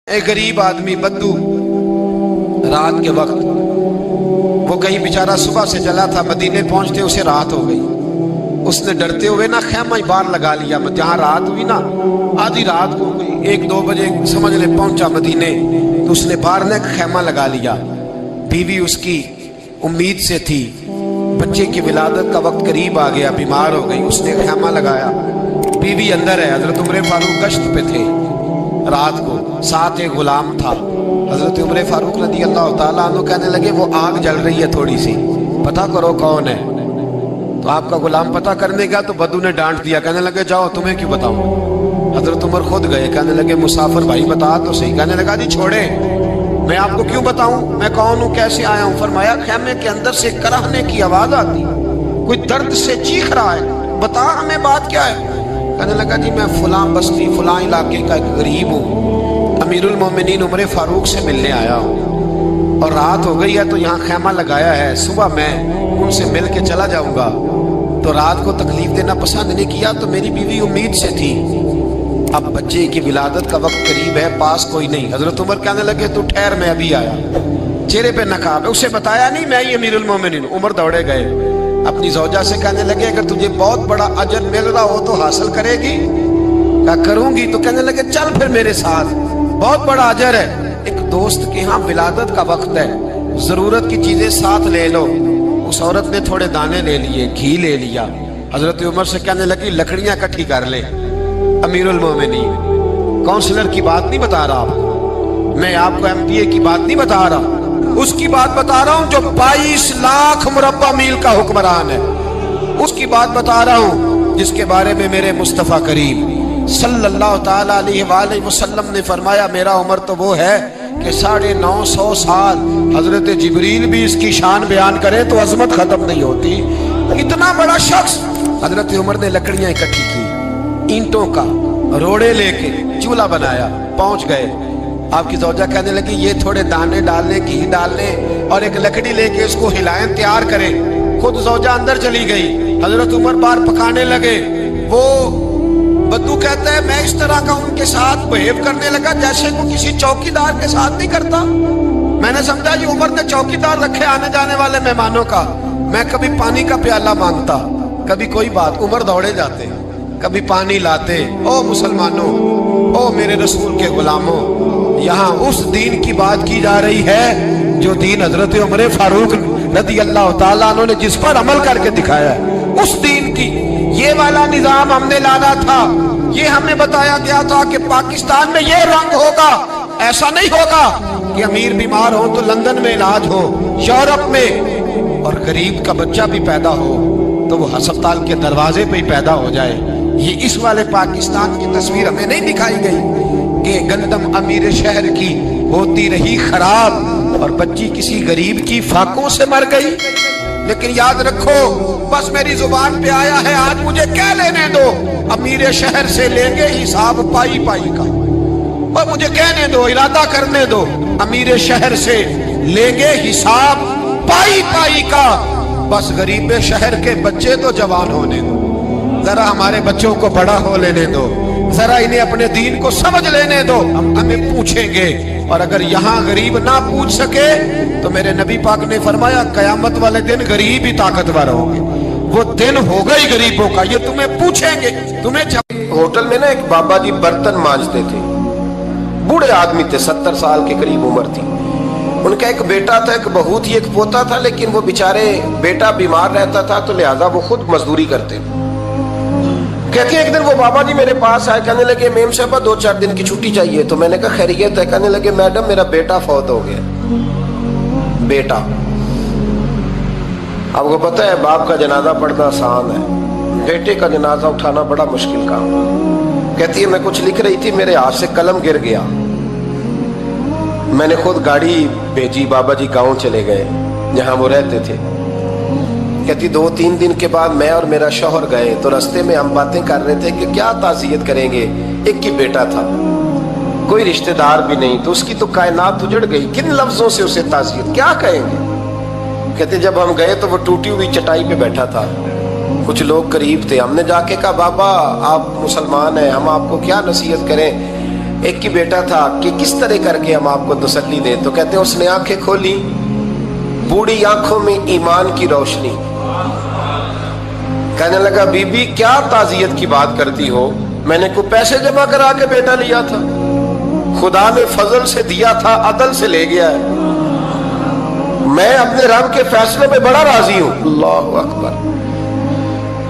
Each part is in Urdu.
ایک غریب آدمی بدو رات کے وقت وہ کہیں بیچارہ صبح سے چلا تھا، مدینے پہنچتے اسے رات ہو گئی۔ اس نے ڈرتے ہوئے نا خیمہ ہی باہر لگا لیا، جہاں رات ہوئی نا آدھی رات ہو گئی، 1-2 بجے سمجھ لے پہنچا مدینے، تو اس نے باہر نے خیمہ لگا لیا۔ بیوی اس کی امید سے تھی، بچے کی ولادت کا وقت قریب آ گیا، بیمار ہو گئی، اس نے خیمہ لگایا۔ بیوی اندر ہے، حضرت عمر فاروق گشت پہ تھے رات کو، ساتھ ایک غلام تھا۔ حضرت عمر فاروق رضی اللہ تعالیٰ عنہ کہنے لگے وہ آگ جل رہی ہے تھوڑی سی، پتہ کرو کون ہے۔ تو آپ کا غلام پتہ کرنے گیا تو بدو نے ڈانٹ دیا، کہنے لگے جاؤ تمہیں کیوں بتاؤں۔ حضرت عمر خود گئے، کہنے لگے مسافر بھائی بتا تو صحیح۔ کہنے لگا جی چھوڑے، میں آپ کو کیوں بتاؤں، میں کون ہوں، کیسے آیا ہوں۔ فرمایا خیمے کے اندر سے کرہنے کی آواز آتی، کوئی درد سے چیخ رہا ہے، بتا ہمیں بات کیا ہے۔ کہنے لگا جی میں فلاں بستی فلاں علاقے کا ایک غریب ہوں، امیر المومنین عمر فاروق سے ملنے آیا ہوں، اور رات ہو گئی ہے تو یہاں خیمہ لگایا ہے، صبح میں ان سے مل کے چلا جاؤں گا۔ تو رات کو تکلیف دینا پسند نہیں کیا، تو میری بیوی امید سے تھی، اب بچے کی ولادت کا وقت قریب ہے، پاس کوئی نہیں۔ حضرت عمر کہنے لگے تو ٹھہر میں ابھی آیا، چہرے پہ نقاب ہے، اسے بتایا نہیں میں ہی امیر المومنین۔ عمر دوڑے گئے، اپنی زوجہ سے کہنے لگے اگر تجھے بہت بڑا اجر مل رہا ہو تو حاصل کرے گی؟ کہا کروں گی۔ تو کہنے لگے چل پھر میرے ساتھ، بہت بڑا اجر ہے، ایک دوست کے ہاں ولادت کا وقت ہے، ضرورت کی چیزیں ساتھ لے لو۔ اس عورت نے تھوڑے دانے لے لیے، گھی لے لیا، حضرت عمر سے کہنے لگی لکڑیاں اکٹھی کر لے۔ امیر المومنین کونسلر کی بات نہیں بتا رہا آپ کو، میں آپ کو ایم پی اے کی بات نہیں بتا رہا، اس کی بات بتا رہا ہوں جو 22 لاکھ مربع میل کا حکمران ہے، اس کی بات بتا رہا ہوں جس کے بارے میں میرے مصطفیٰ کریم صلی اللہ تعالیٰ علیہ وآلہ وسلم نے فرمایا میرا عمر تو وہ ہے کہ 950 سال حضرت جبریل بھی اس کی شان بیان کرے تو عظمت ختم نہیں ہوتی۔ اتنا بڑا شخص۔ حضرت عمر نے لکڑیاں اکٹھی کی، اینٹوں کا روڑے لے کے چولہا بنایا، پہنچ گئے۔ آپ کی زوجہ کہنے لگی یہ تھوڑے دانے ڈالنے، گھی ڈالنے اور ایک لکڑی لے کے اس کو ہلائیں، تیار کریں۔ خود زوجہ اندر چلی گئی، حضرت عمر بار پکانے لگے۔ وہ بدو کہتا ہے میں اس طرح کا ان کے ساتھ بہیو کرنے لگا جیسے وہ کسی چوکیدار کے ساتھ نہیں کرتا۔ میں نے سمجھا یہ عمر نے چوکیدار رکھے آنے جانے والے مہمانوں کا۔ میں کبھی پانی کا پیالہ مانگتا، کبھی کوئی بات، عمر دوڑے جاتے، کبھی پانی لاتے۔ او مسلمانوں، او میرے رسول کے غلاموں، یہاں اس دین کی بات کی جا رہی ہے جو دین حضرت عمر فاروق رضی اللہ تعالیٰ عنہ نے جس پر عمل کر کے دکھایا ہے، اس دین کی یہ والا نظام ہم نے لانا تھا۔ یہ ہمیں بتایا گیا تھا کہ پاکستان میں یہ رنگ ہوگا، ایسا نہیں ہوگا کہ امیر بیمار ہو تو لندن میں علاج ہو، یورپ میں، اور غریب کا بچہ بھی پیدا ہو تو وہ ہسپتال کے دروازے پہ ہی پیدا ہو جائے۔ یہ اس والے پاکستان کی تصویر ہمیں نہیں دکھائی گئی کہ گندم امیر شہر کی ہوتی رہی خراب اور بچی کسی غریب کی فاقوں سے مر گئی۔ لیکن یاد رکھو بس میری زبان پہ آیا ہے، آج مجھے کہہ لینے دو، امیر شہر سے لیں گے حساب پائی پائی کا، اور مجھے کہنے دو، ارادہ کرنے دو، امیر شہر سے لیں گے حساب پائی پائی کا۔ بس غریب شہر کے بچے تو جوان ہونے دو، ذرا ہمارے بچوں کو بڑا ہو لینے دو، ذرا انہیں اپنے دین کو سمجھ لینے دو، ہم ہمیں پوچھیں گے۔ اور اگر یہاں غریب نہ پوچھ سکے تو میرے نبی پاک نے فرمایا قیامت والے دن غریب ہی طاقتور ہوں گے، وہ دن ہوگا ہی غریبوں کا، یہ تمہیں پوچھیں گے۔ ہوٹل میں نا ایک بابا جی برتن مانجتے تھے، بوڑھے آدمی تھے، 70 سال کے قریب عمر تھی۔ ان کا ایک بیٹا تھا، ایک بہو تھی، ایک پوتا تھا، لیکن وہ بیچارے بیٹا بیمار رہتا تھا تو لہذا وہ خود مزدوری کرتے تھے۔ کہتے ہیں ایک دن وہ بابا جی میرے پاس آئے، کہنے لگے میم صاحبہ 2-4 دن کی چھٹی چاہیے۔ تو میں نے کہا خیریت ہے؟ کہنے لگے میڈم میرا بیٹا فوت ہو گیا۔ بیٹا، آپ کو پتہ ہے باپ کا جنازہ پڑھنا آسان ہے، بیٹے کا جنازہ اٹھانا بڑا مشکل کام۔ کہتی ہے میں کچھ لکھ رہی تھی، میرے ہاتھ سے قلم گر گیا، میں نے خود گاڑی بھیجی، بابا جی گاؤں چلے گئے جہاں وہ رہتے تھے۔ کہتی 2-3 دن کے بعد میں اور میرا شوہر گئے تو رستے میں ہم باتیں کر رہے تھے کہ کیا تعزیت کریں گے، ایک ہی بیٹا تھا، کوئی رشتہ دار بھی نہیں، تو اس کی تو کائنات اجڑ گئی، کن لفظوں سے اسے تعزیت کیا کہیں گے۔ کہتے جب ہم گئے تو وہ ٹوٹی ہوئی چٹائی پہ بیٹھا تھا، کچھ لوگ قریب تھے، ہم نے جا کے کہا بابا آپ مسلمان ہیں، ہم آپ کو کیا نصیحت کریں۔ ایک ہی بیٹا تھا کہ کس طرح کر کے ہم آپ کو تسلی دیں. تو کہتے ہیں اس نے آنکھیں کھولی, بوڑھی آنکھوں میں ایمان کی روشنی. کہنے لگا بی بی کیا تعزیت کی بات کرتی ہو, میں نے کوئی پیسے جمع کرا کے بیٹا لیا تھا, خدا نے فضل سے دیا تھا, عدل سے لے گیا ہے, میں اپنے رب کے فیصلے میں بڑا راضی ہوں. اللہ اکبر.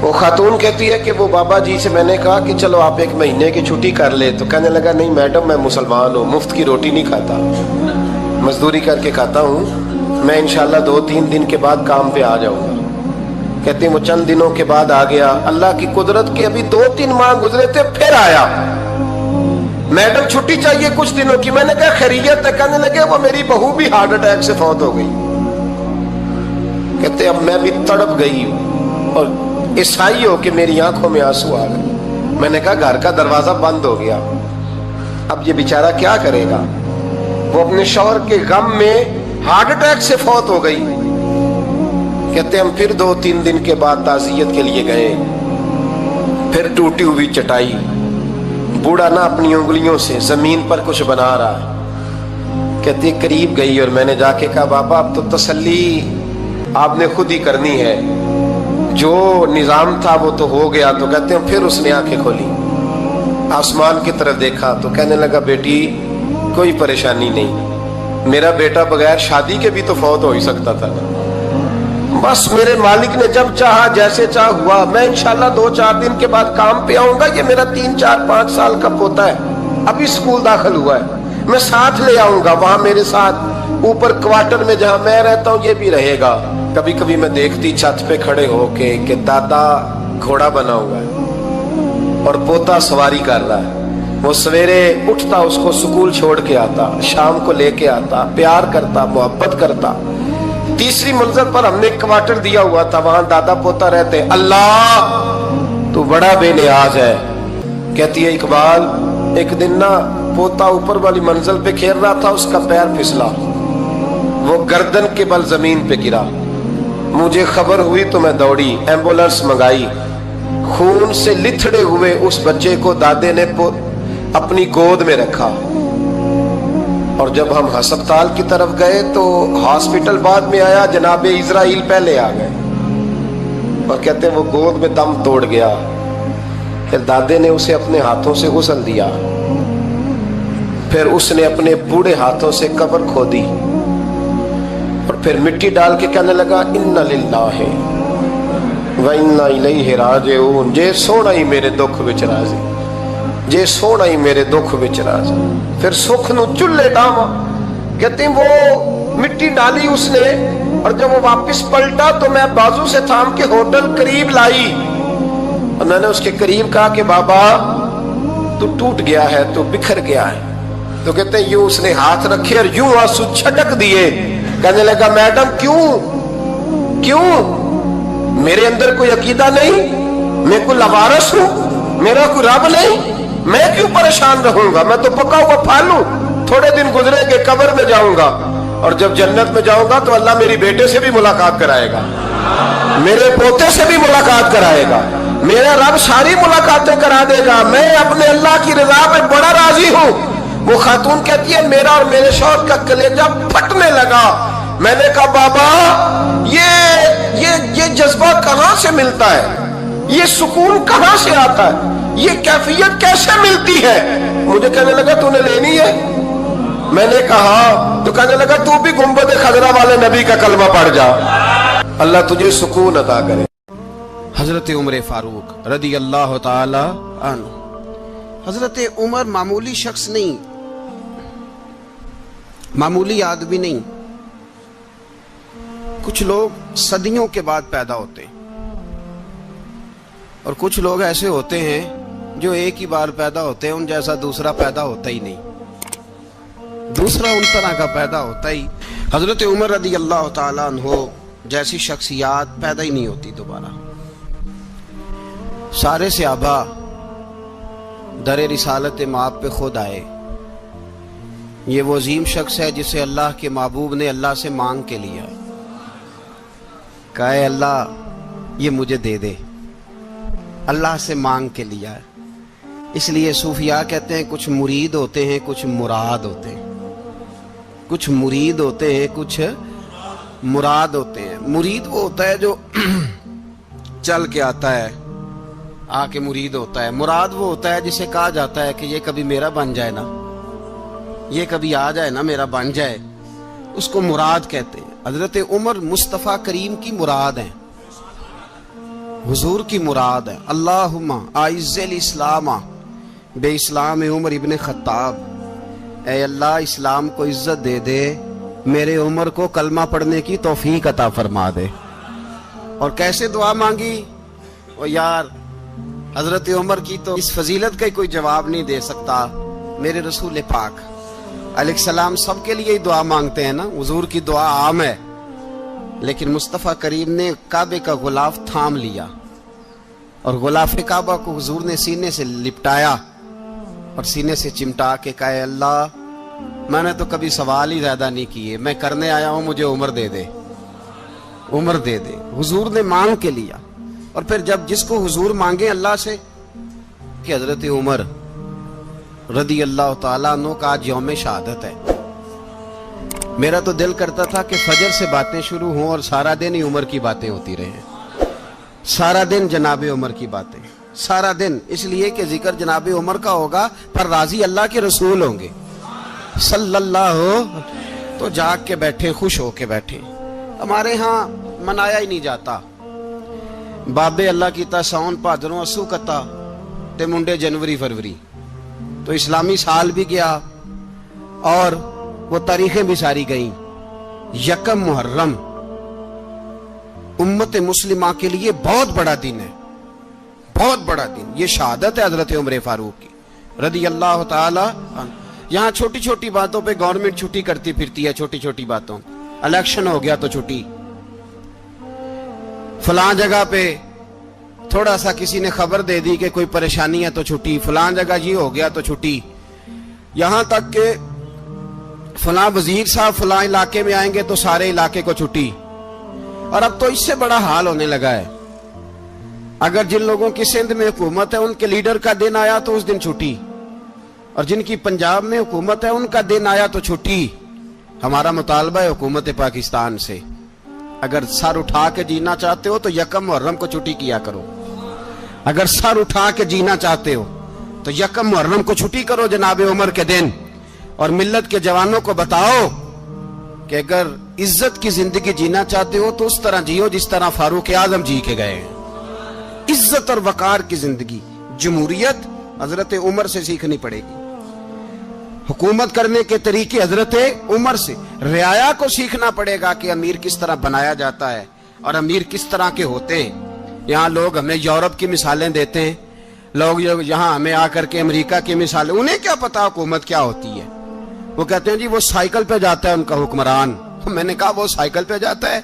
وہ خاتون کہتی ہے کہ وہ بابا جی سے میں نے کہا کہ چلو آپ ایک مہینے کی چھٹی کر لے. تو کہنے لگا نہیں میڈم میں مسلمان ہوں, مفت کی روٹی نہیں کھاتا, مزدوری کر کے کھاتا ہوں, میں انشاءاللہ 2-3 دن کے بعد کام پہ آ جاؤں گا. کہتے ہیں وہ چند دنوں کے بعد آ گیا. اللہ کی قدرت کے ابھی 2-3 ماہ گزرے تھے, پھر آیا. میڈم چھٹی چاہیے کچھ دنوں کی. میں نے کہا خیریت ہے. کہنے لگے وہ میری بہو بھی ہارٹ اٹیک سے فوت ہو گئی. کہتے اب میں بھی تڑپ گئی ہوں اور عیسائی ہو کہ میری آنکھوں میں آنسو آ گئے. میں نے کہا گھر کا دروازہ بند ہو گیا, اب یہ بیچارہ کیا کرے گا. وہ اپنے شوہر کے غم میں ہارٹ اٹیک سے فوت ہو گئی. کہتے ہم پھر 2-3 دن کے بعد تعزیت کے لیے گئے. پھر ٹوٹی ہوئی چٹائی, بوڑھا نہ اپنی انگلیوں سے زمین پر کچھ بنا رہا ہے. کہتے قریب گئی اور میں نے جا کے کہا بابا اب تو تسلی آپ نے خود ہی کرنی ہے, جو نظام تھا وہ تو ہو گیا. تو کہتے ہیں پھر اس نے آنکھیں کھولی, آسمان کی طرف دیکھا تو کہنے لگا بیٹی کوئی پریشانی نہیں, میرا بیٹا بغیر شادی کے بھی تو فوت ہو ہی سکتا تھا نا, بس میرے مالک نے جب چاہا جیسے چاہ ہوا. میں انشاءاللہ 2-4 دن کے بعد کام پہ آؤں گا. یہ میرا 3-4-5 سال کا پوتا ہے, ابھی اسکول داخل ہوا ہے, میں ساتھ لے آؤں گا. وہاں میرے ساتھ اوپر کوارٹر میں جہاں میں رہتا ہوں یہ بھی رہے گا. کبھی کبھی میں دیکھتی چھت پہ کھڑے ہو کے کہ دادا گھوڑا بنا ہوا ہے اور پوتا سواری کر رہا ہے. وہ سویرے اٹھتا, اس کو سکول چھوڑ کے آتا, شام کو لے کے آتا, پیار کرتا, محبت کرتا. تیسری منزل پر ہم نے کوارٹر دیا ہوا تھا, وہاں دادا پوتا رہتے. اللہ تو بڑا بے نیاز ہے. کہتی ہے اقبال ایک دن نا پوتا اوپر والی منزل پہ کھیل رہا تھا, اس کا پیر پھسلا, وہ گردن کے بل زمین پہ گرا. مجھے خبر ہوئی تو میں دوڑی, ایمبولنس منگائی. خون سے لتھڑے ہوئے اس بچے کو دادے نے اپنی گود میں رکھا. اور جب ہم ہسپتال کی طرف گئے تو ہاسپٹل بعد میں آیا, جناب اسرائیل پہلے آ گئے اور کہتے ہیں وہ گود میں دم توڑ گیا. پھر دادے نے اسے اپنے ہاتھوں سے غسل دیا, پھر اس نے اپنے بوڑھے ہاتھوں سے قبر کھودی اور پھر مٹی ڈال کے کہنے لگا انا للہ و انا الیہ راجعون. جے سونا ہی میرے دکھ وچ راضی, جے سونا ہی میرے دکھ وچ راضی. پھر سکھ نو چلے ڈاواں. کہتے ہیں وہ مٹی ڈالی اس نے, اور جب وہ واپس پلٹا تو میں بازو سے تھام کے ہوٹل قریب لائی اور میں نے اس کے قریب کہا کہ بابا تو ٹوٹ گیا ہے, تو بکھر گیا ہے. تو کہتے ہیں یوں اس نے ہاتھ رکھے اور یوں آنسو چھٹک دیے. کہنے لگا میڈم کیوں میرے اندر کوئی عقیدہ نہیں, میں کوئی لوارث ہوں, میرا کوئی رب نہیں, میں کیوں پریشان رہوں گا, میں تو پکا ہوا پھل ہوں. تھوڑے دن گزرے کہ قبر میں جاؤں گا, اور جب جنت میں جاؤں گا تو اللہ میری بیٹے سے بھی ملاقات کرائے گا, میرے پوتے سے بھی ملاقات کرائے گا, میرا رب ساری ملاقاتیں کرا دے گا. میں اپنے اللہ کی رضا پہ بڑا راضی ہوں. وہ خاتون کہتی ہے میرا اور میرے شوہر کا کلیجہ پھٹنے لگا. میں نے کہا بابا یہ جذبہ کہاں سے ملتا ہے, یہ سکون کہاں سے آتا ہے, یہ کیفیت کیسے ملتی ہے. مجھے کہنے لگا تو نے لینی ہے. میں نے کہا, تو کہنے لگا تو بھی گنبد خضرا والے نبی کا کلمہ پڑھ جا, اللہ تجھے سکون عطا کرے. حضرت عمر فاروق رضی اللہ تعالی عنہ. حضرت عمر معمولی شخص نہیں, معمولی آدمی نہیں. کچھ لوگ صدیوں کے بعد پیدا ہوتے ہیں اور کچھ لوگ ایسے ہوتے ہیں جو ایک ہی بار پیدا ہوتے ہیں, ان جیسا دوسرا پیدا ہوتا ہی نہیں, دوسرا ان طرح کا پیدا ہوتا ہی. حضرت عمر رضی اللہ تعالیٰ عنہ جیسی شخصیات پیدا ہی نہیں ہوتی دوبارہ. سارے صحابہ در رسالت مآب پہ خود آئے. یہ وہ عظیم شخص ہے جسے اللہ کے محبوب نے اللہ سے مانگ کے لیا, کہا اے اللہ یہ مجھے دے دے, اللہ سے مانگ کے لیا ہے. اس لیے صوفیاء کہتے ہیں کچھ مرید ہوتے ہیں کچھ مراد ہوتے ہیں. کچھ مرید ہوتے ہیں کچھ مراد ہوتے ہیں. مرید وہ ہوتا ہے جو چل کے آتا ہے آ کے مرید ہوتا ہے. مراد وہ ہوتا ہے جسے کہا جاتا ہے کہ یہ کبھی میرا بن جائے نا, یہ کبھی آ جائے نا, میرا بن جائے, اس کو مراد کہتے ہیں. حضرت عمر مصطفیٰ کریم کی مراد ہیں, حضور کی مراد ہے. اللہم اعز الاسلام بے اسلام عمر ابن خطاب, اے اللہ اسلام کو عزت دے دے, میرے عمر کو کلمہ پڑھنے کی توفیق عطا فرما دے. اور کیسے دعا مانگی؟ او یار حضرت عمر کی تو اس فضیلت کا کوئی جواب نہیں دے سکتا. میرے رسول پاک علیہ السلام سب کے لیے ہی دعا مانگتے ہیں نا, حضور کی دعا عام ہے, لیکن مصطفیٰ کریم نے کعبے کا غلاف تھام لیا اور غلاف کعبہ کو حضور نے سینے سے لپٹایا اور سینے سے چمٹا کے کہا اے اللہ میں نے تو کبھی سوال ہی زیادہ نہیں کیے, میں کرنے آیا ہوں, مجھے عمر دے دے, عمر دے دے. حضور نے مانگ کے لیا. اور پھر جب جس کو حضور مانگے اللہ سے کہ حضرت عمر رضی اللہ تعالیٰ عنہ کا آج یوم شہادت ہے, میرا تو دل کرتا تھا کہ فجر سے باتیں شروع ہوں اور سارا دن ہی عمر کی باتیں ہوتی رہیں, سارا دن جناب عمر کی باتیں, سارا دن. اس لیے کہ ذکر جناب عمر کا ہوگا پر راضی اللہ کے رسول ہوں گے صلی اللہ ہو, تو جاگ کے بیٹھے, خوش ہو کے بیٹھے. ہمارے ہاں منایا ہی نہیں جاتا. بابے اللہ کی تا ساؤن بھادروں اسو کتا تے منڈے جنوری فروری, تو اسلامی سال بھی گیا اور وہ تاریخیں بھی ساری گئیں. یکم محرم امت مسلمہ کے لیے بہت بڑا دن ہے, بہت بڑا دن. یہ شہادت ہے حضرت عمر فاروق کی رضی اللہ تعالی عنہ. یہاں چھوٹی چھوٹی باتوں پہ گورنمنٹ چھٹی کرتی پھرتی ہے, چھوٹی چھوٹی باتوں. الیکشن ہو گیا تو چھٹی, فلاں جگہ پہ تھوڑا سا کسی نے خبر دے دی کہ کوئی پریشانی ہے تو چھٹی, فلاں جگہ یہ ہو گیا تو چھٹی. یہاں تک کہ فلاں وزیر صاحب فلاں علاقے میں آئیں گے تو سارے علاقے کو چھٹی. اور اب تو اس سے بڑا حال ہونے لگا ہے, اگر جن لوگوں کی سندھ میں حکومت ہے ان کے لیڈر کا دن آیا تو اس دن چھٹی, اور جن کی پنجاب میں حکومت ہے ان کا دن آیا تو چھٹی. ہمارا مطالبہ ہے حکومت پاکستان سے, اگر سر اٹھا کے جینا چاہتے ہو تو یکم محرم کو چھٹی کیا کرو. اگر سر اٹھا کے جینا چاہتے ہو تو یکم محرم کو چھٹی کرو جناب عمر کے دن. اور ملت کے جوانوں کو بتاؤ کہ اگر عزت کی زندگی جینا چاہتے ہو تو اس طرح جیو جس طرح فاروق اعظم جی کے گئے ہیں. عزت اور وقار کی زندگی. جمہوریت حضرت عمر سے سیکھنی پڑے گی, حکومت کرنے کے طریقے حضرت عمر سے. رعایا کو سیکھنا پڑے گا کہ امیر کس طرح بنایا جاتا ہے اور امیر کس طرح کے ہوتے ہیں. یہاں لوگ ہمیں یورپ کی مثالیں دیتے ہیں, لوگ یہاں ہمیں آ کر کے امریکہ کی مثالیں, انہیں کیا پتا حکومت کیا ہوتی ہے. وہ کہتے ہیں جی وہ سائیکل پہ جاتا ہے ان کا حکمران. میں نے کہا وہ سائیکل پہ جاتا ہے؟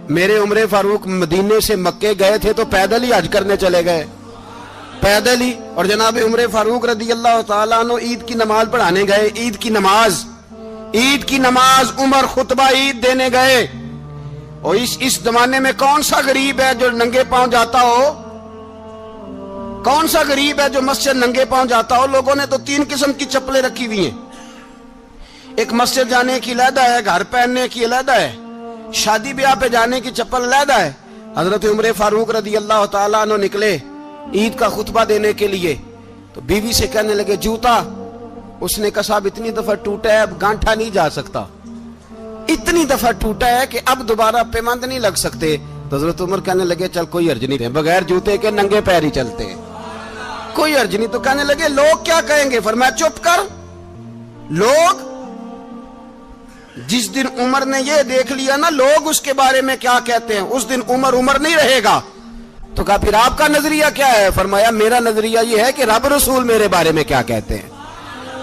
میرے عمر فاروق مدینے سے مکے گئے تھے تو پیدل ہی حج کرنے چلے گئے, پیدل ہی. اور جناب عمر فاروق رضی اللہ تعالیٰ عنہ عید کی نماز پڑھانے گئے. عید کی نماز عمر خطبہ عید دینے گئے. اور اس زمانے میں کون سا غریب ہے جو ننگے پاؤں جاتا ہو؟ کون سا غریب ہے جو مسجد ننگے پاؤں جاتا ہو؟ لوگوں نے تو 3 قسم کی چپلیں رکھی ہوئی ہیں. ایک مسجد جانے کی علیحدہ ہے, گھر پہننے کی علیحدہ ہے, شادی بیاہ پہ جانے کی چپل علیحدہ ہے. حضرت عمر فاروق رضی اللہ تعالیٰ عنہ نکلے عید کا خطبہ دینے کے لیے تو بیوی سے کہنے لگے جوتا. اس نے کہا صاحب اتنی دفعہ ٹوٹا ہے اب گانٹھا نہیں جا سکتا, اتنی دفعہ ٹوٹا ہے کہ اب دوبارہ پیمند نہیں لگ سکتے. تو حضرت عمر کہنے لگے چل کوئی حرج نہیں, بغیر جوتے کے ننگے پیر ہی چلتے ہیں, کوئی حرج نہیں. تو کہنے لگے لوگ کیا کہیں گے؟ فرمایا چپ کر. لوگ جس دن عمر نے یہ دیکھ لیا نا لوگ اس کے بارے میں کیا کہتے ہیں, اس دن عمر نہیں رہے گا. تو کہا پھر آپ کا نظریہ کیا ہے؟ فرمایا میرا نظریہ یہ ہے کہ رب رسول میرے بارے میں کیا کہتے ہیں.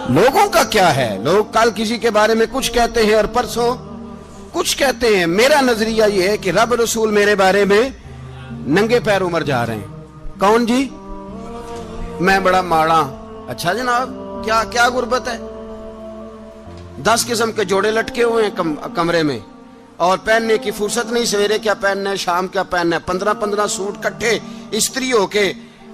لوگوں کا کیا ہے؟ لوگ کل کسی کے بارے میں کچھ کہتے ہیں اور پرسوں کچھ کہتے ہیں. میرا نظریہ یہ ہے کہ رب رسول میرے بارے میں ننگے پیر عمر جا رہے ہیں. کون جی؟ میں بڑا ماڑا. اچھا جناب کیا غربت ہے؟ 10 قسم کے جوڑے لٹکے ہوئے ہیں کمرے میں اور پہننے کی فرصت نہیں. سویرے کیا پہننا ہے, شام کیا پہننا ہے, 15 سوٹ کٹھے استری ہو کے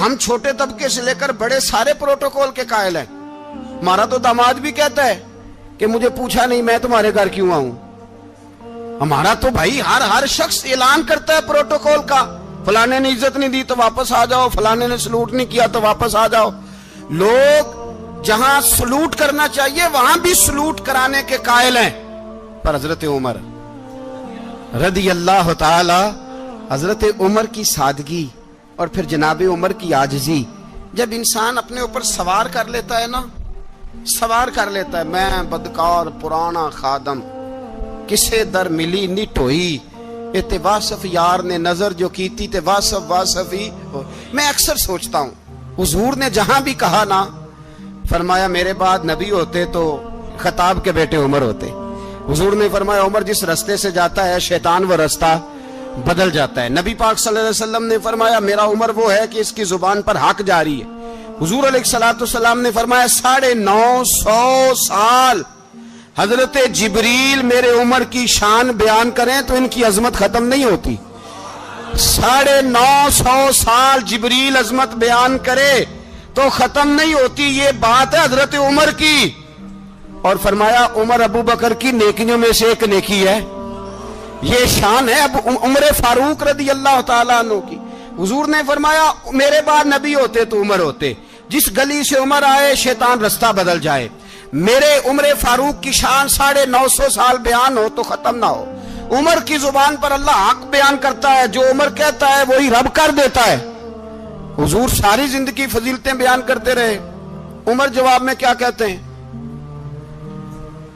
ہم چھوٹے طبقے سے لے کر بڑے سارے پروٹوکول کے قائل ہیں. ہمارا تو داماد بھی کہتا ہے کہ مجھے پوچھا نہیں میں تمہارے گھر کیوں آؤں. ہمارا تو بھائی ہر شخص اعلان کرتا ہے پروٹوکول کا. فلانے نے عزت نہیں دی تو واپس آ جاؤ, فلانے نے سلوٹ نہیں کیا تو واپس آ جاؤ. لوگ جہاں سلوٹ کرنا چاہیے وہاں بھی سلوٹ کرانے کے قائل ہیں. پر حضرت عمر رضی اللہ تعالی, حضرت عمر کی سادگی اور پھر جناب عمر کی عاجزی, جب انسان اپنے اوپر سوار کر لیتا ہے نا, سوار کر لیتا ہے, میں بدکار پرانا خادم کسے در ملی نی ٹوئی, تے واصف یار نے نظر جو کیتی تے واصف ہی. میں اکثر سوچتا ہوں حضور نے جہاں بھی کہا نا, فرمایا میرے بعد نبی ہوتے تو خطاب کے بیٹے عمر ہوتے. حضور نے فرمایا عمر جس رستے سے جاتا ہے شیطان وہ رستہ بدل جاتا ہے. نبی پاک صلی اللہ علیہ وسلم نے فرمایا میرا عمر وہ ہے کہ اس کی زبان پر حق جاری ہے. حضور علیہ الصلوۃ نے فرمایا 950 سال حضرت جبریل میرے عمر کی شان بیان کریں تو ان کی عظمت ختم نہیں ہوتی. 950 سال جبریل عظمت بیان کرے تو ختم نہیں ہوتی. یہ بات ہے حضرت عمر کی. اور فرمایا عمر ابو بکر کی نیکیوں میں سے ایک نیکی ہے. یہ شان ہے اب عمر فاروق رضی اللہ تعالیٰ عنہ کی. حضور نے فرمایا میرے بعد نبی ہوتے تو عمر ہوتے, جس گلی سے عمر آئے شیطان رستہ بدل جائے. میرے عمر فاروق کی شان 950 سال بیان ہو تو ختم نہ ہو. عمر کی زبان پر اللہ حق بیان کرتا ہے, جو عمر کہتا ہے وہی رب کر دیتا ہے. حضور ساری زندگی فضیلتیں بیان کرتے رہے, عمر جواب میں کیا کہتے ہیں؟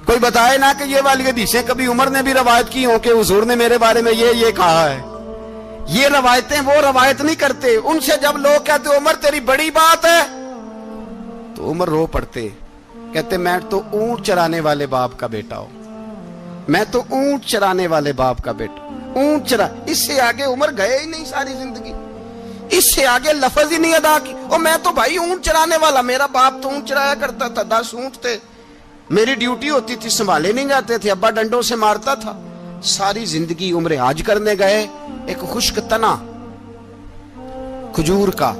کوئی بتائے نا کہ یہ والی حدیثیں کبھی عمر نے بھی روایت کی ہوں کہ حضور نے میرے بارے میں یہ کہا ہے. یہ روایتیں وہ روایت نہیں کرتے. ان سے جب لوگ کہتے عمر تیری بڑی بات ہے تو عمر رو پڑتے, کہتے میں تو اونٹ چرانے والے باپ کا بیٹا ہوں, میں تو اونٹ چرانے والے باپ کا بیٹا. اونٹ چرا, اس سے آگے عمر گئے ہی نہیں ساری زندگی, اس سے آگے لفظ ہی نہیں ادا کی. اور میں تو بھائی اونٹ چرانے والا, میرا باپ تو اونٹ چرایا کرتا تھا, 10 اونٹ تھے, میری ڈیوٹی ہوتی تھی, سنبھالے نہیں جاتے تھے, ابا ڈنڈوں سے مارتا تھا. ساری زندگی عمر حج کرنے گئے, ایک خشک تنا کھجور کا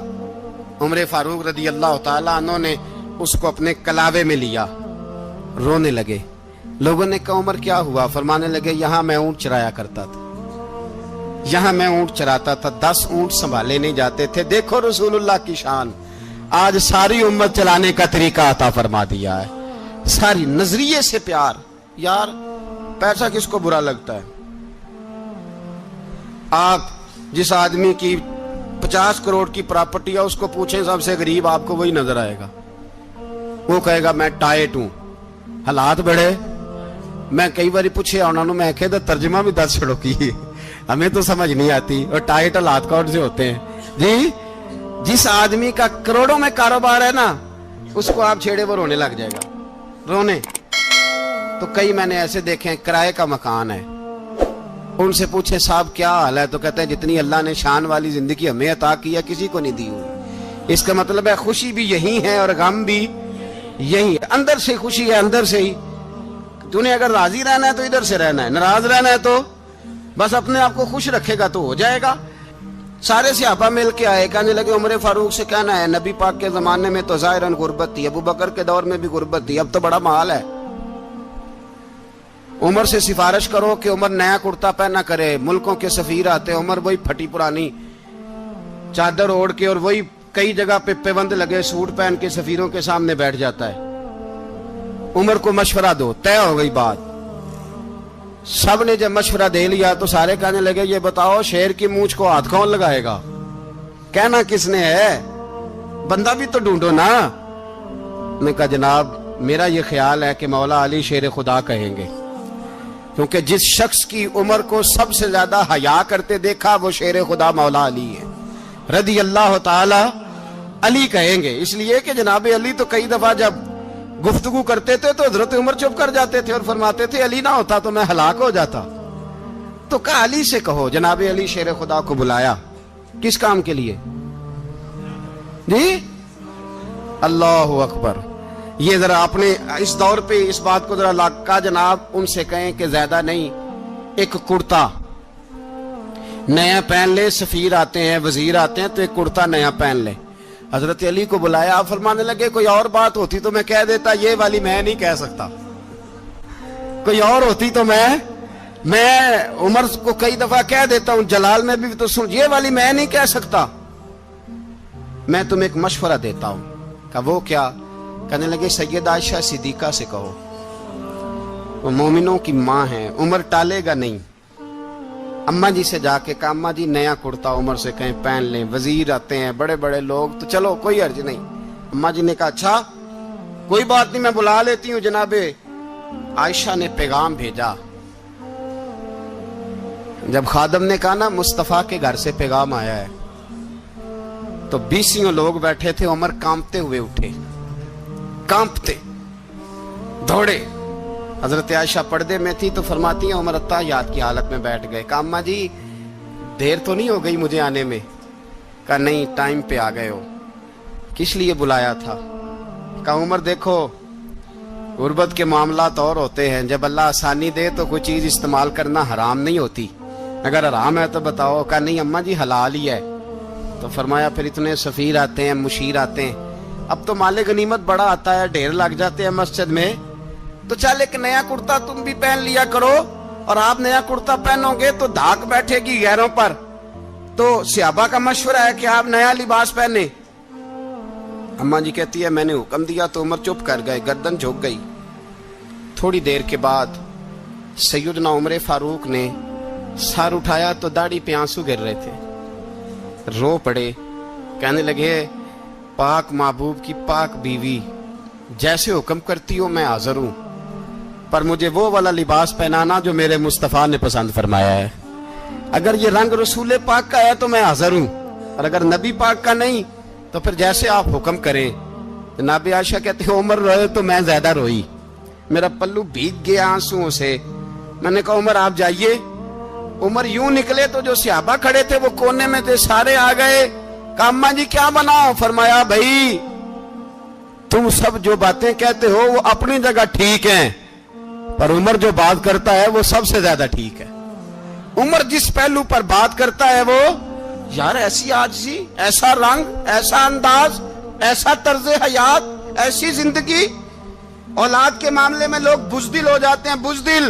عمر فاروق رضی اللہ تعالیٰ عنہ نے اس کو اپنے کلاوے میں لیا, رونے لگے. لوگوں نے کہا عمر کیا ہوا؟ فرمانے لگے یہاں میں اونٹ چرایا کرتا تھا, یہاں میں اونٹ چراتا تھا, 10 اونٹ سنبھالے نہیں جاتے تھے. دیکھو رسول اللہ کی شان, آج ساری امت چلانے کا طریقہ عطا فرما دیا ہے. ساری نظریے سے پیار. یار پیسہ کس کو برا لگتا ہے؟ آپ جس آدمی کی 50 کروڑ کی پراپرٹی ہے اس کو پوچھیں سب سے غریب, آپ کو وہی نظر آئے گا. وہ کہے گا میں ٹائٹ ہوں, حالات بڑے. میں کئی بار پوچھے انہوں نے, میں کہتا ترجمہ بھی 10 چھڑوں کی, ہمیں تو سمجھ نہیں آتی. اور ٹائٹ حالات کون سے ہوتے ہیں جی؟ جس آدمی کا کروڑوں میں کاروبار ہے نا, اس کو آپ چھیڑے وہ رونے لگ جائے گا, رونے. تو کئی میں نے ایسے دیکھے ہیں کرائے کا مکان ہے, ان سے پوچھے صاحب کیا حال ہے, تو کہتے ہیں جتنی اللہ نے شان والی زندگی ہمیں عطا کی ہے کسی کو نہیں دی ہوئی. اس کا مطلب ہے خوشی بھی یہی ہے اور غم بھی یہی ہے. اندر سے خوشی ہے, اندر سے ہی. تو نے اگر راضی رہنا ہے تو ادھر سے رہنا ہے, ناراض رہنا ہے تو بس اپنے آپ کو خوش رکھے گا تو ہو جائے گا. سارے صحابہ مل کے آئے, کہنے لگے عمر فاروق سے کہنا ہے نبی پاک کے زمانے میں تو ظاہراً غربت تھی, ابو بکر کے دور میں بھی غربت تھی, اب تو بڑا مال ہے. عمر سے سفارش کرو کہ عمر نیا کرتا پہنا کرے. ملکوں کے سفیر آتے, عمر وہی پھٹی پرانی چادر اوڑھ کے اور وہی کئی جگہ پہ پیوند لگے سوٹ پہن کے سفیروں کے سامنے بیٹھ جاتا ہے. عمر کو مشورہ دو, طے ہو گئی بات. سب نے جب مشورہ دے لیا تو سارے کہنے لگے یہ بتاؤ شیر کی مونچھ کو ہاتھ کون لگائے گا؟ کہنا کس نے ہے, بندہ بھی تو ڈھونڈو نا. نے کہا جناب میرا یہ خیال ہے کہ مولا علی شیر خدا کہیں گے, کیونکہ جس شخص کی عمر کو سب سے زیادہ حیا کرتے دیکھا وہ شیر خدا مولا علی ہے رضی اللہ تعالی علی کہیں گے. اس لیے کہ جناب علی تو کئی دفعہ جب گفتگو کرتے تھے تو حضرت عمر چپ کر جاتے تھے اور فرماتے تھے علی نہ ہوتا تو میں ہلاک ہو جاتا. تو کہا علی سے کہو. جناب علی شیر خدا کو بلایا, کس کام کے لیے جی؟ اللہ اکبر. یہ ذرا اپنے اس دور پہ اس بات کو ذرا لاکا جناب ان سے کہیں کہ زیادہ نہیں, ایک کرتا نیا پہن لے. سفیر آتے ہیں, وزیر آتے ہیں تو ایک کرتا نیا پہن لے. حضرت علی کو بلایا, آپ فرمانے لگے کوئی اور بات ہوتی تو میں کہہ دیتا, یہ والی میں نہیں کہہ سکتا. کوئی اور ہوتی تو میں عمر کو کئی دفعہ کہہ دیتا ہوں, جلال میں بھی تو سن, یہ والی میں نہیں کہہ سکتا. میں تمہیں ایک مشورہ دیتا ہوں. کہا وہ کیا؟ کہنے لگے سیدہ عائشہ صدیقہ سے کہو, وہ مومنوں کی ماں ہیں, عمر ٹالے گا نہیں. اماں جی سے جا کے کہا اماں جی نیا کرتا عمر سے کہیں پہن لیں, وزیر آتے ہیں, بڑے بڑے لوگ, تو چلو کوئی عرض نہیں. اماں جی نے کہا اچھا کوئی بات نہیں, میں بلا لیتی ہوں. جناب عائشہ نے پیغام بھیجا. جب خادم نے کہا نا مصطفیٰ کے گھر سے پیغام آیا ہے, تو 20 لوگ بیٹھے تھے. عمر کانپتے ہوئے اٹھے, کانپتے دوڑے. حضرت عائشہ پردے میں تھی تو فرماتی ہیں عمر اتحیات کی حالت میں بیٹھ گئے. کہا اماں جی دیر تو نہیں ہو گئی مجھے آنے میں؟ کہا نہیں, ٹائم پہ آ گئے ہو. کس لیے بلایا تھا؟ کہا عمر دیکھو غربت کے معاملات اور ہوتے ہیں, جب اللہ آسانی دے تو کوئی چیز استعمال کرنا حرام نہیں ہوتی, اگر حرام ہے تو بتاؤ. کہا نہیں اماں جی حلال ہی ہے. تو فرمایا پھر اتنے سفیر آتے ہیں, مشیر آتے ہیں, اب تو مال غنیمت بڑا آتا ہے, ڈھیر لگ جاتے ہیں مسجد میں, تو چل ایک نیا کرتا تم بھی پہن لیا کرو, اور آپ نیا کرتا پہنو گے تو دھاک بیٹھے گی غیروں پر. تو صحابہ کا مشورہ ہے کہ آپ نیا لباس پہنے. اماں جی کہتی ہے میں نے حکم دیا تو عمر چپ کر گئے, گردن جھک گئی. تھوڑی دیر کے بعد سیدنا عمر فاروق نے سر اٹھایا تو داڑھی پہ آنسو گر رہے تھے, رو پڑے. کہنے لگے پاک محبوب کی پاک بیوی, جیسے حکم کرتی ہو میں حاضر ہوں, پر مجھے وہ والا لباس پہنانا جو میرے مصطفیٰ نے پسند فرمایا ہے. اگر یہ رنگ رسول پاک کا ہے تو میں حاضر ہوں, اور اگر نبی پاک کا نہیں تو پھر جیسے آپ حکم کریں. جناب عائشہ کہتے ہیں عمر روئے تو میں زیادہ روئی, میرا پلو بھیگ گیا آنسوؤں سے. میں نے کہا عمر آپ جائیے. عمر یوں نکلے تو جو صحابہ کھڑے تھے وہ کونے میں تھے, سارے آ گئے. کہا اماں جی کیا بناؤ؟ فرمایا بھائی تم سب جو باتیں کہتے ہو وہ اپنی جگہ ٹھیک ہیں, پر عمر جو بات کرتا ہے وہ سب سے زیادہ ٹھیک ہے. عمر جس پہلو پر بات کرتا ہے وہ, یار ایسی عاجزی, ایسا رنگ, ایسا انداز, ایسا طرز حیات, ایسی زندگی. اولاد کے معاملے میں لوگ بزدل ہو جاتے ہیں, بزدل.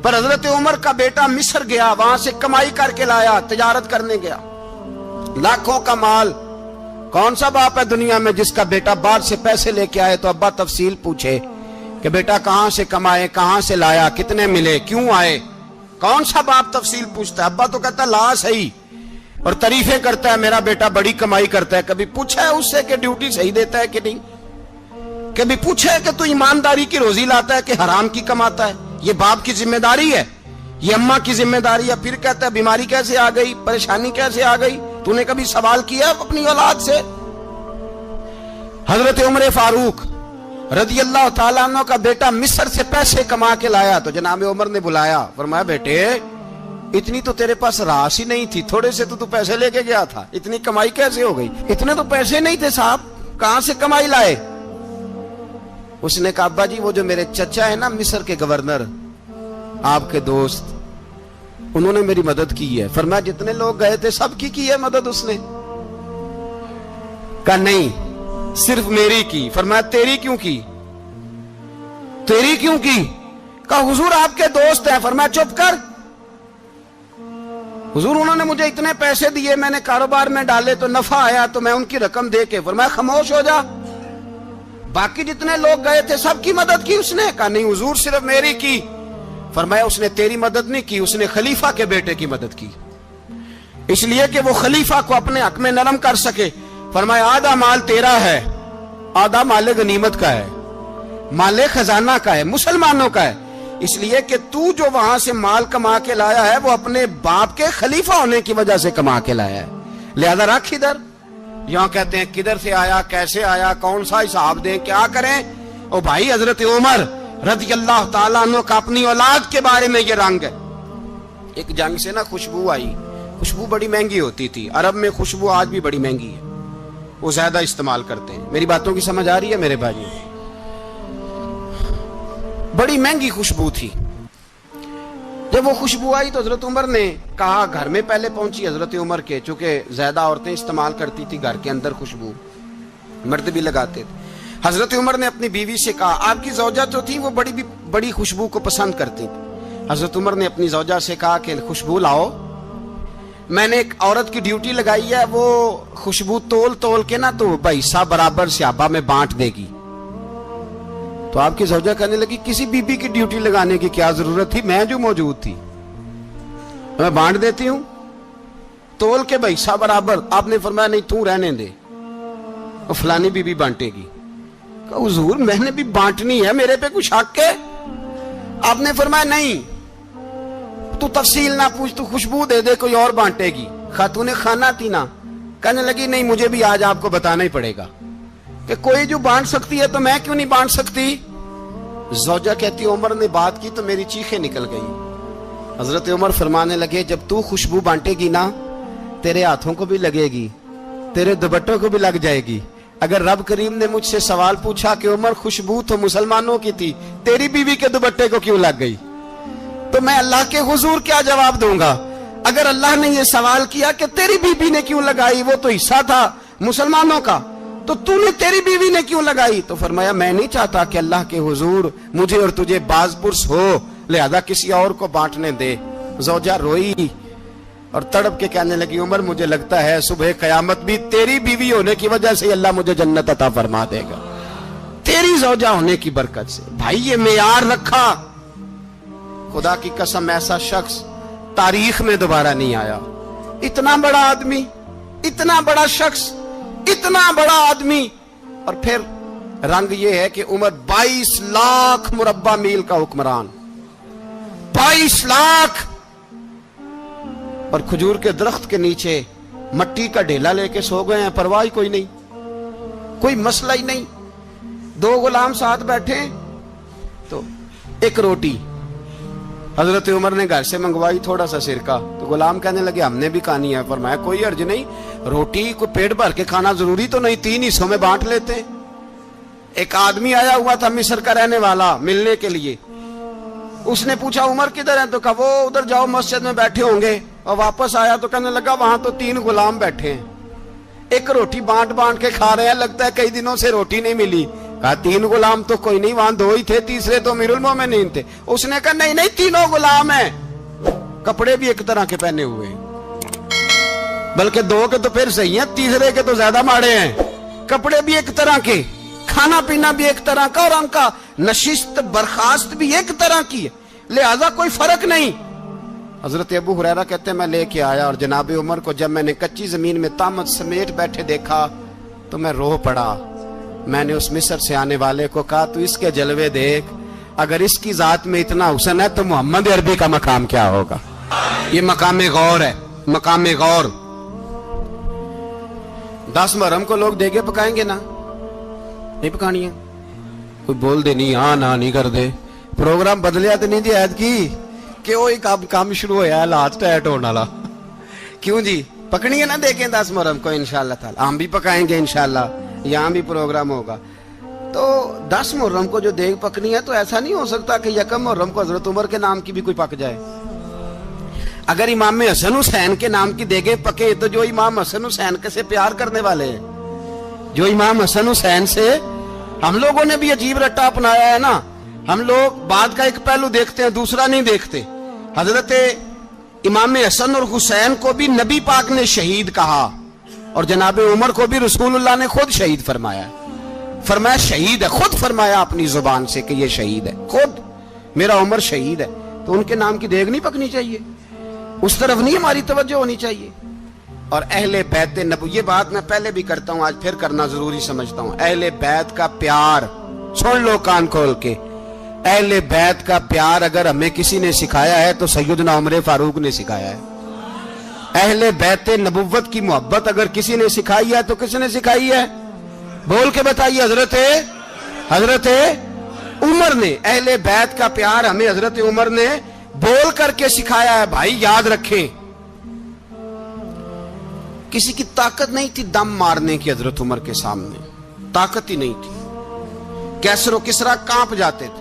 پر حضرت عمر کا بیٹا مصر گیا, وہاں سے کمائی کر کے لایا, تجارت کرنے گیا, لاکھوں کا مال. کون سا باپ ہے دنیا میں جس کا بیٹا باہر سے پیسے لے کے آئے تو ابا تفصیل پوچھے کہ بیٹا کہاں سے کمائے, کہاں سے لایا, کتنے ملے, کیوں آئے؟ کون سا باپ تفصیل پوچھتا ہے؟ ابا تو کہتا ہے لا صحیح, اور تعریفیں کرتا ہے میرا بیٹا بڑی کمائی کرتا ہے. کبھی پوچھا ہے اس سے کہ ڈیوٹی صحیح دیتا ہے کہ نہیں؟ کبھی پوچھا ہے کہ تو ایمانداری کی روزی لاتا ہے کہ حرام کی کماتا ہے؟ یہ باپ کی ذمہ داری ہے, یہ اماں کی ذمہ داری ہے. پھر کہتا ہے بیماری کیسے آ گئی, پریشانی کیسے آ گئی؟ تو نے کبھی سوال کیا اپنی اولاد سے؟ حضرت عمر فاروق رضی اللہ تعالیٰ عنہ کا بیٹا مصر سے پیسے کما کے لایا تو جناب عمر نے بلایا, فرمایا بیٹے اتنی تو تیرے پاس راس ہی نہیں تھی, تھوڑے سے تو پیسے لے کے گیا تھا, اتنی کمائی کیسے ہو گئی؟ اتنے تو پیسے نہیں تھے صاحب, کہاں سے کمائی لائے؟ اس نے کہا ابا جی وہ جو میرے چچا ہے نا مصر کے گورنر, آپ کے دوست, انہوں نے میری مدد کی ہے. فرمایا جتنے لوگ گئے تھے سب کی ہے مدد اس نے؟ کہا نہیں صرف میری کی. فرمایا تیری کیوں کی؟ تیری کیوں کی؟ کہا حضور آپ کے دوست ہیں. فرمایا چپ کر, حضور انہوں نے مجھے اتنے پیسے دیے, میں نے کاروبار میں ڈالے تو نفع آیا تو میں ان کی رقم دے کے. فرمایا خاموش ہو جا, باقی جتنے لوگ گئے تھے سب کی مدد کی اس نے؟ کہا نہیں حضور صرف میری کی. فرمایا اس نے تیری مدد نہیں کی, اس نے خلیفہ کے بیٹے کی مدد کی, اس لیے کہ وہ خلیفہ کو اپنے حق میں نرم کر سکے. فرمایا آدھا مال تیرا ہے, آدھا مال غنیمت کا ہے, مال خزانہ کا ہے, مسلمانوں کا ہے, اس لیے کہ تو جو وہاں سے مال کما کے لایا ہے وہ اپنے باپ کے خلیفہ ہونے کی وجہ سے کما کے لایا ہے, لہذا رکھ ادھر. یہاں کہتے ہیں کدھر سے آیا, کیسے آیا, کون سا حساب دیں, کیا کریں؟ او بھائی حضرت عمر رضی اللہ تعالیٰ عنہ کا اپنی اولاد کے بارے میں یہ رنگ ہے. ایک جنگ سے نا خوشبو آئی, خوشبو بڑی مہنگی ہوتی تھی, عرب میں خوشبو آج بھی بڑی مہنگی ہے, وہ زیادہ استعمال کرتے ہیں. میری باتوں کی سمجھ آ رہی ہے میرے بھائی؟ بڑی مہنگی خوشبو تھی. جب جب وہ خوشبو آئی تو حضرت عمر نے کہا, گھر میں پہلے پہنچی حضرت عمر کے, چونکہ زیادہ عورتیں استعمال کرتی تھی گھر کے اندر خوشبو, مرد بھی لگاتے تھے. حضرت عمر نے اپنی بیوی سے کہا, آپ کی زوجہ جو تھی وہ بڑی خوشبو کو پسند کرتی تھی. حضرت عمر نے اپنی زوجہ سے کہا کہ خوشبو لاؤ, میں نے ایک عورت کی ڈیوٹی لگائی ہے, وہ خوشبو تول کے نا تو حصہ برابر صحابہ میں بانٹ دے گی. تو آپ کی زوجہ کہنے لگی, کسی بی بی کی ڈیوٹی لگانے کی کیا ضرورت تھی, میں جو موجود تھی میں بانٹ دیتی ہوں تول کے حصہ برابر. آپ نے فرمایا نہیں تو رہنے دے, اور فلانی بی بی بانٹے گی. کہا حضور میں نے بھی بانٹنی ہے, میرے پہ کچھ حق ہے؟ آپ نے فرمایا نہیں, تو تفصیل نہ پوچھ, تو خوشبو دے دے, کوئی اور بانٹے گی. خاتون خانہ تھی نا, کہنے لگی نہیں مجھے بھی آج آپ کو بتانا ہی پڑے گا کہ کوئی جو بانٹ سکتی ہے تو میں کیوں نہیں بانٹ سکتی. زوجہ کہتی عمر نے بات کی تو میری چیخیں نکل گئی. حضرت عمر فرمانے لگے, جب تو خوشبو بانٹے گی نا تیرے ہاتھوں کو بھی لگے گی, تیرے دوپٹوں کو بھی لگ جائے گی. اگر رب کریم نے مجھ سے سوال پوچھا کہ عمر خوشبو تو مسلمانوں کی تھی, تیری بیوی کے دوپٹے کو کیوں لگ گئی, تو میں اللہ کے حضور کیا جواب دوں گا؟ اگر اللہ نے یہ سوال کیا کہ تیری بیوی نے کیوں لگائی, وہ تو حصہ تھا مسلمانوں کا, تو نے تیری بیوی نے کیوں لگائی؟ تو فرمایا میں نہیں چاہتا کہ اللہ کے حضور مجھے اور تجھے باز پرس ہو, لہذا کسی اور کو بانٹنے دے. زوجہ روئی اور تڑپ کے کہنے لگی, عمر مجھے لگتا ہے صبح قیامت بھی تیری بیوی ہونے کی وجہ سے اللہ مجھے جنت عطا فرما دے گا, تیری زوجہ ہونے کی برکت سے. بھائی یہ معیار رکھا, خدا کی قسم ایسا شخص تاریخ میں دوبارہ نہیں آیا. اتنا بڑا آدمی, اتنا بڑا شخص, اتنا بڑا آدمی, اور پھر رنگ یہ ہے کہ عمر 22 لاکھ مربع میل کا حکمران, 22 لاکھ, اور کھجور کے درخت کے نیچے مٹی کا ڈھیلا لے کے سو گئے ہیں, پرواہ کوئی نہیں, کوئی مسئلہ ہی نہیں. 2 غلام ساتھ بیٹھے تو ایک روٹی حضرت عمر نے گھر سے منگوائی, تھوڑا سا سرکہ, تو غلام کہنے لگے ہم نے بھی کھانی ہے. فرمایا کوئی حرج نہیں, روٹی کو پیٹ بھر کے کھانا ضروری تو نہیں, 3 حصوں میں بانٹ لیتے. ایک آدمی آیا ہوا تھا مصر کا رہنے والا ملنے کے لیے, اس نے پوچھا عمر کدھر ہیں, تو کہا وہ ادھر جاؤ مسجد میں بیٹھے ہوں گے. اور واپس آیا تو کہنے لگا وہاں تو 3 غلام بیٹھے ہیں, ایک روٹی بانٹ کے کھا رہے ہیں, لگتا ہے کئی دنوں سے روٹی نہیں ملی. کہا 3 غلام تو کوئی نہیں, وہاں 2 ہی تھے, تیسرے تو امیر المومنین تھے. اس نے کہا نہیں 3 غلام ہیں, کپڑے بھی ایک طرح کے پہنے ہوئے ہیں, بلکہ 2 کے تو پھر صحیح ہیں, تیسرے کے تو زیادہ ماڑے ہیں. کپڑے بھی ایک طرح کے, کھانا پینا بھی ایک طرح کا, اور ان کا نشست برخاست بھی ایک طرح کی ہے, لہذا کوئی فرق نہیں. حضرت ابو ہریرہ کہتے ہیں میں لے کے آیا, اور جناب عمر کو جب میں نے کچی زمین میں تامت سمیٹ بیٹھے دیکھا تو میں رو پڑا. میں نے اس مصر سے آنے والے کو کہا تو اس کے جلوے دیکھ, اگر اس کی ذات میں اتنا حسن ہے تو محمد عربی کا مقام کیا ہوگا. یہ مقام غور ہے, مقام غور. 10 محرم کو لوگ دیگے پکائیں گے نا, نہیں پکانی ہے, کوئی بول دے نہیں, ہاں نہ نہیں کر دے, پروگرام بدلیا تو نہیں دی عید کی کہ وہی کام شروع ہوا ہے لاسٹ ٹائٹ ہونے والا. کیوں جی پکنی ہے نا دیکھیں 10 محرم کو انشاءاللہ تعالی, ہم بھی پکائیں گے انشاءاللہ, یہاں بھی پروگرام ہوگا. تو 10 محرم کو جو دیگ پکنی ہے تو ایسا نہیں ہو سکتا کہ 1 محرم کو حضرت عمر کے نام کی بھی کوئی پک جائے. اگر امام حسن حسین کے نام کی دیگیں پکے تو جو امام حسن حسین کے سے پیار کرنے والے ہیں, جو امام حسن حسین سے, ہم لوگوں نے بھی عجیب رٹا اپنایا ہے نا, ہم لوگ بات کا ایک پہلو دیکھتے ہیں دوسرا نہیں دیکھتے. حضرت امام حسن اور حسین کو بھی نبی پاک نے شہید کہا, اور جناب عمر کو بھی رسول اللہ نے خود شہید فرمایا. فرمایا شہید ہے, خود فرمایا اپنی زبان سے کہ یہ شہید ہے, خود میرا عمر شہید ہے. تو ان کے نام کی دیگ نہیں پکنی چاہیے, اس طرف نہیں ہماری توجہ ہونی چاہیے. اور اہل بیت نبو, یہ بات میں پہلے بھی کرتا ہوں, آج پھر کرنا ضروری سمجھتا ہوں. اہل بیت کا پیار سن لو کان کھول کے, اہل بیت کا پیار اگر ہمیں کسی نے سکھایا ہے تو سیدنا عمر فاروق نے سکھایا ہے. اہل بیت نبوت کی محبت اگر کسی نے سکھائی ہے تو کس نے سکھائی ہے؟ بول کے بتائیے. حضرت عمر نے. اہل بیت کا پیار ہمیں حضرت عمر نے بول کر کے سکھایا ہے. بھائی یاد رکھیں, کسی کی طاقت نہیں تھی دم مارنے کی حضرت عمر کے سامنے, طاقت ہی نہیں تھی. کیسر و کسرا کانپ جاتے تھے,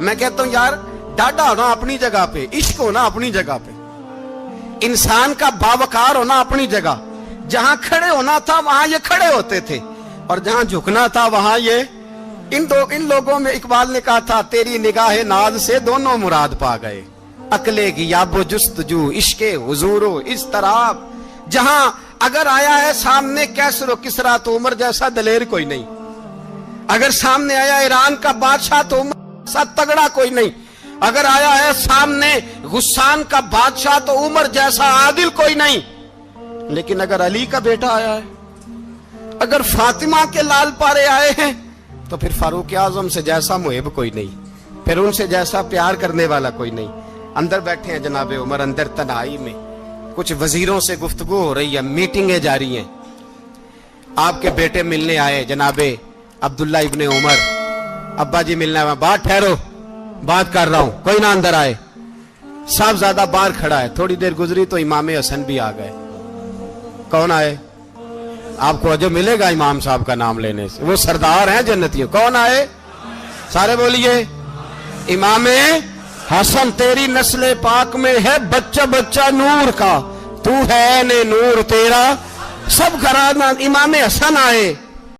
میں کہتا ہوں یار ڈاڈا ہونا اپنی جگہ پہ، عشق ہونا اپنی جگہ پہ، انسان کا باوقار ہونا اپنی جگہ، جہاں کھڑے ہونا تھا وہاں یہ کھڑے ہوتے تھے، اور جہاں جھکنا تھا وہاں یہ ان لوگوں میں اقبال نے کہا تھا تیری نگاہ ناز سے دونوں مراد پا گئے، عقلے کی یاب و جستجو، عشق حضور و اضطراب، جہاں اگر آیا ہے سامنے کیسر و کسرا تو عمر جیسا دلیر کوئی نہیں، اگر سامنے آیا ایران کا بادشاہ تو عمر جیسا تگڑا کوئی نہیں، اگر آیا ہے سامنے غسان کا بادشاہ تو عمر جیسا عادل کوئی نہیں، لیکن اگر علی کا بیٹا آیا ہے، اگر فاطمہ کے لال پارے آئے ہیں تو پھر فاروق اعظم سے جیسا محب کوئی نہیں، پھر ان سے جیسا پیار کرنے والا کوئی نہیں۔ اندر بیٹھے ہیں جناب عمر، اندر تنہائی میں کچھ وزیروں سے گفتگو ہو رہی ہے، میٹنگیں جاری ہیں، آپ کے بیٹے ملنے آئے جناب عبداللہ ابن عمر، ابا جی ملنا ہے، بات ٹھہرو بات کر رہا ہوں، کوئی نہ اندر آئے، صاحب زیادہ باہر کھڑا ہے، تھوڑی دیر گزری تو امام حسن بھی آ گئے، کون آئے؟ آپ کو جو ملے گا امام صاحب کا نام لینے سے، وہ سردار ہیں جنتیوں، کون آئے؟ سارے بولیے امام حسن، تیری نسل پاک میں ہے بچہ بچہ نور کا، تو ہے نے نور تیرا سب گھرانہ، امام حسن آئے،